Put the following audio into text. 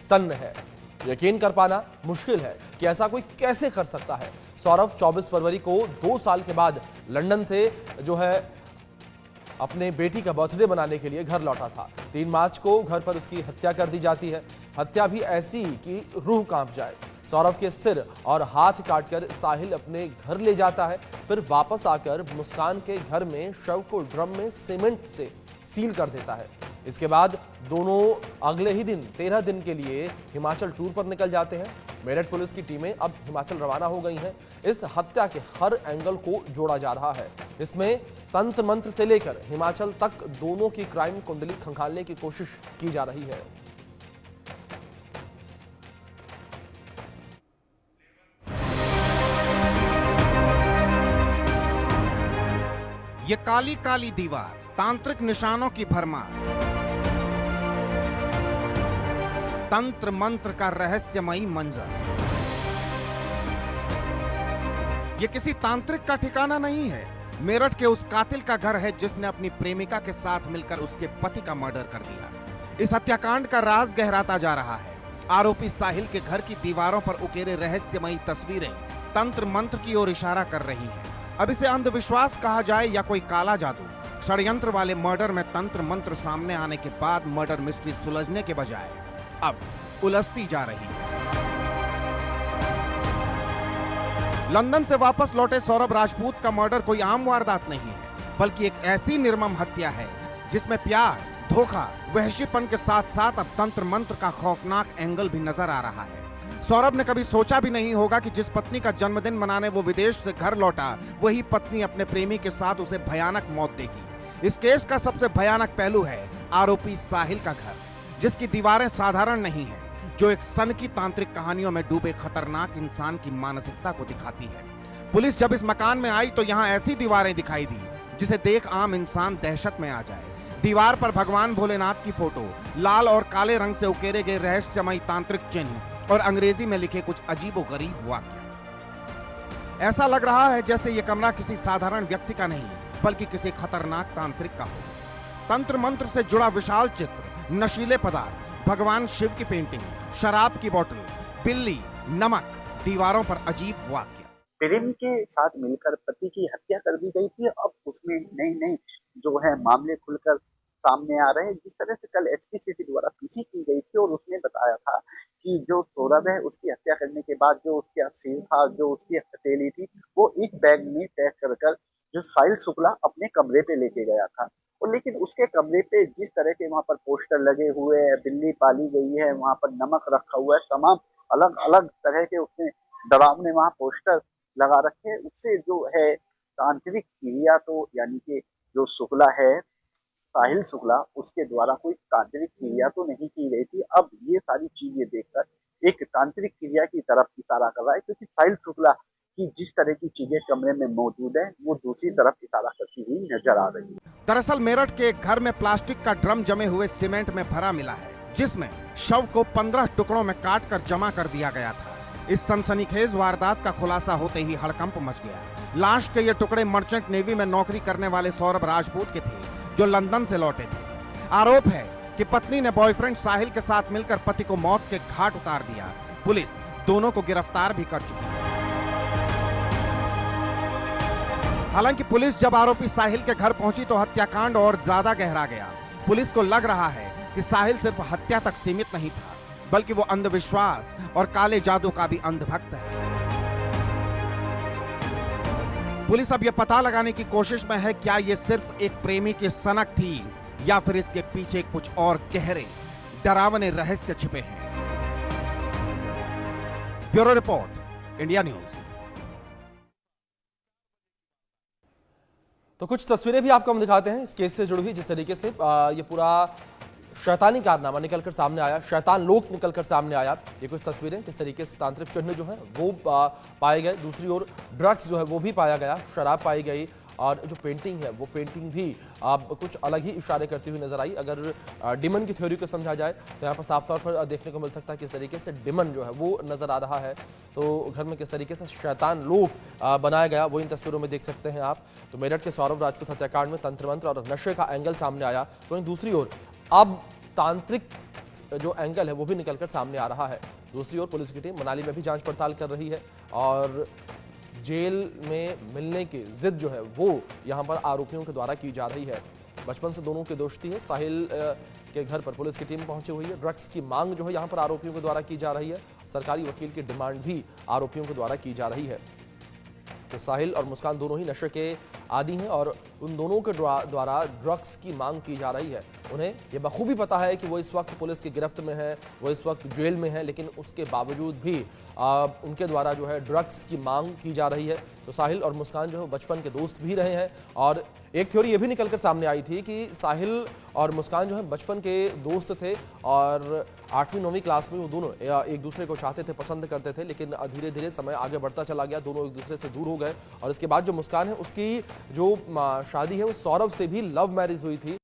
सन्न है। यकीन कर पाना मुश्किल है कि ऐसा कोई कैसे कर सकता है। सौरभ 24 फरवरी को 2 साल के बाद लंदन से जो है अपने बेटी का बर्थडे मनाने के लिए घर लौटा था। 3 मार्च को घर पर उसकी हत्या कर दी जाती है। हत्या भी ऐसी कि रूह कांप जाए। सौरभ के सिर और हाथ काटकर साहिल अपने घर ले जाता है, फिर वापस आकर मुस्कान के घर में शव को ड्रम में सीमेंट से सील कर देता है। इसके बाद दोनों अगले ही दिन 13 दिन के लिए हिमाचल टूर पर निकल जाते हैं। मेरठ पुलिस की टीमें अब हिमाचल रवाना हो गई हैं। इस हत्या के हर एंगल को जोड़ा जा रहा है। इसमें तंत्र मंत्र से लेकर हिमाचल तक दोनों की क्राइम कुंडली खंगालने की कोशिश की जा रही है। ये काली काली दीवार, तांत्रिक निशानों की भरमार, तंत्र मंत्र का रहस्यमयी मंजर। ये किसी तांत्रिक का ठिकाना नहीं है। मेरठ के उस कातिल का घर है जिसने अपनी प्रेमिका के साथ मिलकर उसके पति का मर्डर कर दिया। इस हत्याकांड का राज गहराता जा रहा है। आरोपी साहिल के घर की दीवारों पर उकेरे रहस्यमयी तस्वीरें तंत्र मंत्र की ओर इशारा कर रही हैं। अब इसे अंधविश्वास कहा जाए या कोई काला जादू, षड्यंत्र वाले मर्डर में तंत्र मंत्र सामने आने के बाद मर्डर मिस्ट्री सुलझने के बजाय अब उलझती जा रही है। लंदन से वापस लौटे सौरभ राजपूत का मर्डर कोई आम वारदात नहीं है, बल्कि एक ऐसी निर्मम हत्या है जिसमें प्यार, धोखा, वहशीपन के साथ साथ अब तंत्र मंत्र का खौफनाक एंगल भी नजर आ रहा है। सौरभ ने कभी सोचा भी नहीं होगा कि जिस पत्नी का जन्मदिन मनाने वो विदेश से घर लौटा, वही पत्नी अपने प्रेमी के साथ उसे भयानक मौत देगी। इस केस का सबसे भयानक पहलू है आरोपी साहिल का घर, जिसकी दीवारें साधारण नहीं हैं, जो एक सनकी तांत्रिक कहानियों में डूबे खतरनाक इंसान की मानसिकता को दिखाती है। पुलिस जब इस मकान में आई तो यहाँ ऐसी दीवारें दिखाई दी जिसे देख आम इंसान दहशत में आ जाए। दीवार पर भगवान भोलेनाथ की फोटो, लाल और काले रंग से उकेरे गए रहस्यमयी तांत्रिक चिन्ह और अंग्रेजी में लिखे कुछ अजीबोगरीब वाक्य। ऐसा लग रहा है जैसे ये कमरा किसी साधारण व्यक्ति का नहीं, बल्कि किसी खतरनाक तांत्रिक का हो। तंत्र मंत्र से जुड़ा विशाल चित्र, नशीले पदार्थ, भगवान शिव की पेंटिंग, शराब की बोतल, बिल्ली, नमक, दीवारों पर अजीब वाक्य। प्रेम के साथ मिलकर पति की हत्या कर दी गई थी। अब उसमें नई नई जो है मामले खुलकर सामने आ रहे हैं। जिस तरह से कल एसपी सिटी द्वारा पीसी की गई थी और उसने बताया था कि जो सौरभ है उसकी हत्या करने के बाद जो उसका सिर था, जो उसकी हथेली थी, वो एक बैग में पैक कर जो साहिल शुक्ला अपने कमरे पे लेके गया था। और लेकिन उसके कमरे पे जिस तरह के वहां पर पोस्टर लगे हुए हैं, बिल्ली पाली गई है, वहां पर नमक रखा हुआ है, तमाम अलग अलग तरह के उसने डरावने वहां पोस्टर लगा रखे हैं। उससे जो है तांत्रिक क्रिया तो यानी कि जो शुक्ला है, साहिल शुक्ला, उसके द्वारा कोई तांत्रिक क्रिया तो नहीं की गई थी। अब ये सारी चीजें देखकर एक तांत्रिक क्रिया की तरफ इशारा कर रहा है, क्योंकि साहिल शुक्ला की जिस तरह की चीजें कमरे में मौजूद है वो दूसरी तरफ इशारा करती हुई नजर आ रही है। दरअसल मेरठ के एक घर में प्लास्टिक का ड्रम जमे हुए सीमेंट में भरा मिला है, जिसमें शव को 15 टुकड़ों में काट कर जमा कर दिया गया था। इस सनसनीखेज वारदात का खुलासा होते ही हड़कंप मच गया। लाश के ये टुकड़े मर्चेंट नेवी में नौकरी करने वाले सौरभ राजपूत के थे, जो लंदन से लौटे थे। आरोप है कि पत्नी ने बॉयफ्रेंड साहिल के साथ मिलकर पति को मौत के घाट उतार दिया। पुलिस दोनों को गिरफ्तार भी कर चुकी है। हालांकि पुलिस जब आरोपी साहिल के घर पहुंची तो हत्याकांड और ज्यादा गहरा गया। पुलिस को लग रहा है कि साहिल सिर्फ हत्या तक सीमित नहीं था, बल्कि वो अंधविश्वास और काले जादू का भी अंधभक्त है। पुलिस अब यह पता लगाने की कोशिश में है क्या ये सिर्फ एक प्रेमी की सनक थी या फिर इसके पीछे कुछ और गहरे डरावने रहस्य छिपे हैं। Bureau report, India news. तो कुछ तस्वीरें भी आपको हम दिखाते हैं इस केस से जुड़ी हुई, जिस तरीके से ये पूरा शैतानी कारनामा निकलकर सामने आया, शैतान लोक निकलकर सामने आया। ये कुछ तस्वीरें किस तरीके से तांत्रिक चिन्ह जो है वो पाए गए। दूसरी ओर ड्रग्स जो है वो भी पाया गया, शराब पाई गई, और जो पेंटिंग है वो पेंटिंग भी कुछ अलग ही इशारे करती हुई नजर आई। अगर डिमन की थ्योरी को समझा जाए तो यहाँ पर साफ तौर पर देखने को मिल सकता है किस तरीके से डिमन जो है वो नजर आ रहा है। तो घर में किस तरीके से शैतान लोक बनाया गया वो इन तस्वीरों में देख सकते हैं आप। तो मेरठ के सौरभ राजपूत हत्याकांड में तंत्र मंत्र और नशे का एंगल सामने आया। वहीं दूसरी ओर अब तांत्रिक जो एंगल है वो भी निकलकर सामने आ रहा है। दूसरी ओर पुलिस की टीम मनाली में भी जांच पड़ताल कर रही है और जेल में मिलने की जिद जो है वो यहां पर आरोपियों के द्वारा की जा रही है। बचपन से दोनों की दोस्ती है। साहिल के घर पर पुलिस की टीम पहुंची हुई है। ड्रग्स की मांग जो है यहां पर आरोपियों के द्वारा की जा रही है। सरकारी वकील की डिमांड भी आरोपियों के द्वारा की जा रही है। तो साहिल और मुस्कान दोनों ही नशे के आदी हैं और उन दोनों के द्वारा ड्रग्स की मांग की जा रही है। उन्हें यह बखूबी पता है कि वो इस वक्त पुलिस की गिरफ्त में है, वो इस वक्त जेल में है, लेकिन उसके बावजूद भी उनके द्वारा जो है ड्रग्स की मांग की जा रही है। तो साहिल और मुस्कान जो है बचपन के दोस्त भी रहे हैं और एक थ्योरी ये भी निकलकर सामने आई थी कि साहिल और मुस्कान जो है बचपन के दोस्त थे और 8वीं 9वीं क्लास में वो दोनों एक दूसरे को चाहते थे, पसंद करते थे, लेकिन धीरे धीरे समय आगे बढ़ता चला गया, दोनों एक दूसरे से दूर हो गए और इसके बाद जो मुस्कान है उसकी जो शादी है वो सौरभ से भी लव मैरिज हुई थी।